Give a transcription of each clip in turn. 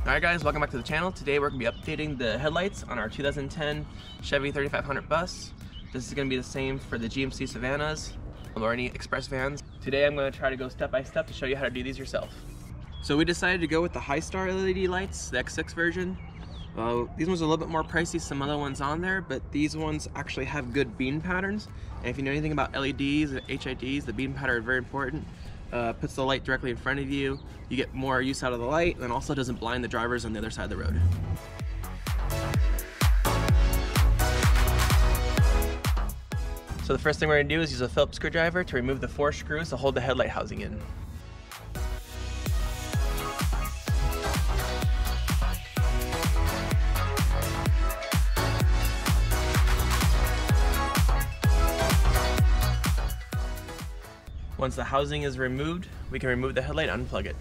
Alright guys, welcome back to the channel. Today we're going to be updating the headlights on our 2010 Chevy 3500 bus. This is going to be the same for the GMC Savannahs or any express vans. Today I'm going to try to go step by step to show you how to do these yourself. So we decided to go with the High Star LED lights, the X6 version. These ones are a little bit more pricey, some other ones on there, but these ones actually have good beam patterns. And if you know anything about LEDs and HIDs, the beam pattern is very important. Puts the light directly in front of you. You get more use out of the light, and also doesn't blind the drivers on the other side of the road. So the first thing we're going to do is use a Phillips screwdriver to remove the 4 screws to hold the headlight housing in. Once the housing is removed, we can remove the headlight and unplug it.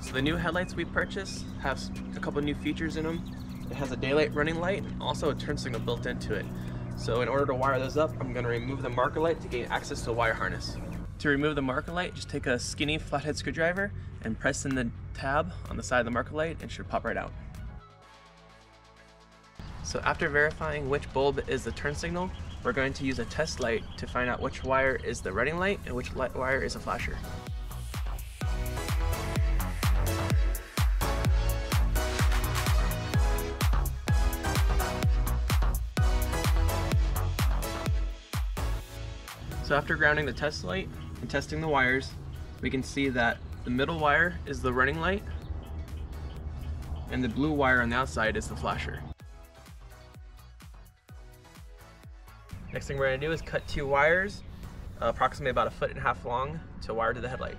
So the new headlights we purchased have a couple new features in them. It has a daylight running light and also a turn signal built into it. So in order to wire those up, I'm going to remove the marker light to gain access to a wire harness. To remove the marker light, just take a skinny flathead screwdriver and press in the tab on the side of the marker light and it should pop right out. So after verifying which bulb is the turn signal, we're going to use a test light to find out which wire is the running light and which wire is a flasher. So after grounding the test light and testing the wires, we can see that the middle wire is the running light and the blue wire on the outside is the flasher. Next thing we're going to do is cut 2 wires, approximately about 1.5 feet long, to wire to the headlight.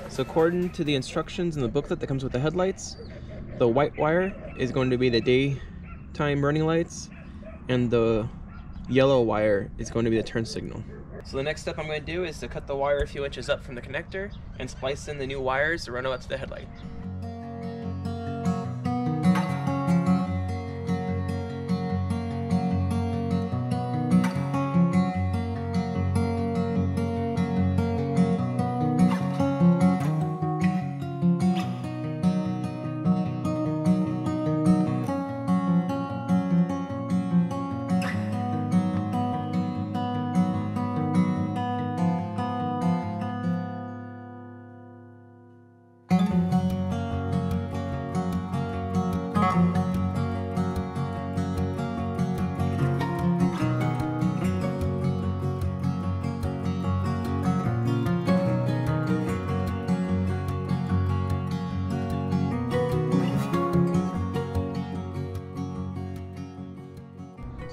So according to the instructions in the booklet that comes with the headlights, the white wire is going to be the daytime running lights and the yellow wire is going to be the turn signal. So the next step I'm going to do is to cut the wire a few inches up from the connector and splice in the new wires to run up to the headlight.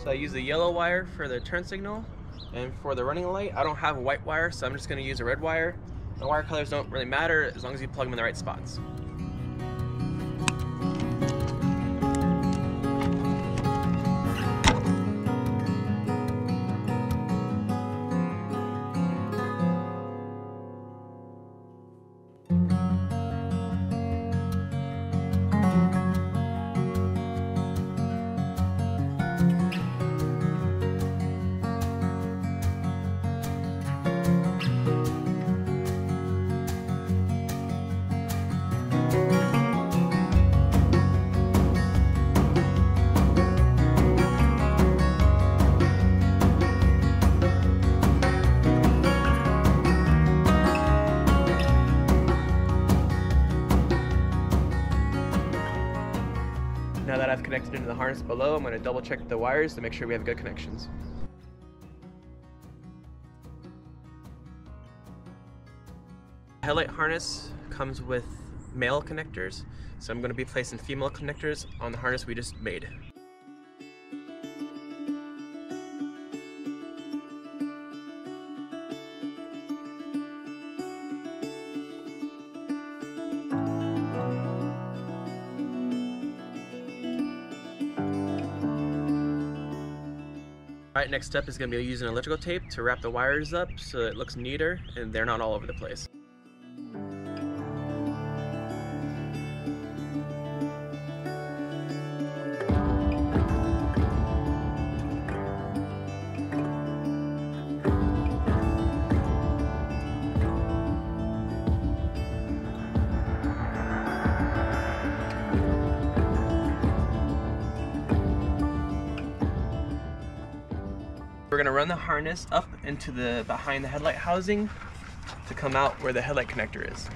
So I use the yellow wire for the turn signal, and for the running light, I don't have a white wire, so I'm just going to use a red wire. The wire colors don't really matter as long as you plug them in the right spots. Now that I've connected into the harness below, I'm going to double check the wires to make sure we have good connections. The headlight harness comes with male connectors, so I'm going to be placing female connectors on the harness we just made. Alright, next step is going to be using electrical tape to wrap the wires up so it looks neater and they're not all over the place. gonna run the harness up into the behind the headlight housing to come out where the headlight connector is.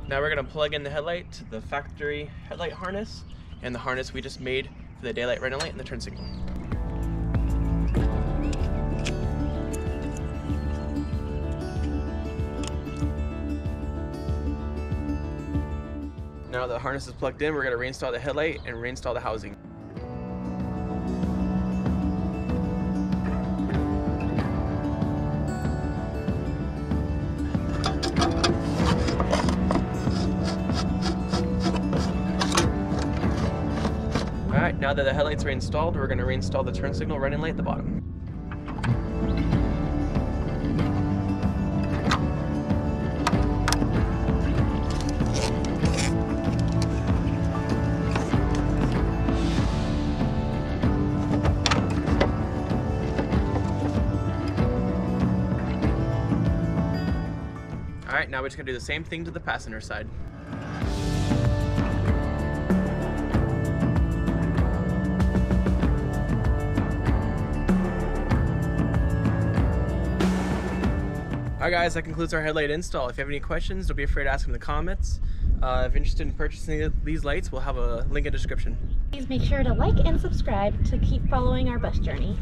Now we're gonna plug in the headlight to the factory headlight harness and the harness we just made for the daylight, running light, and the turn signal. Now the harness is plugged in, we're gonna reinstall the headlight and reinstall the housing. Alright, now that the headlights are installed, we're going to reinstall the turn signal running light at the bottom. Alright, now we're just going to do the same thing to the passenger side. Alright guys, that concludes our headlight install. If you have any questions, don't be afraid to ask them in the comments. If you're interested in purchasing these lights, we'll have a link in the description. Please make sure to like and subscribe to keep following our bus journey.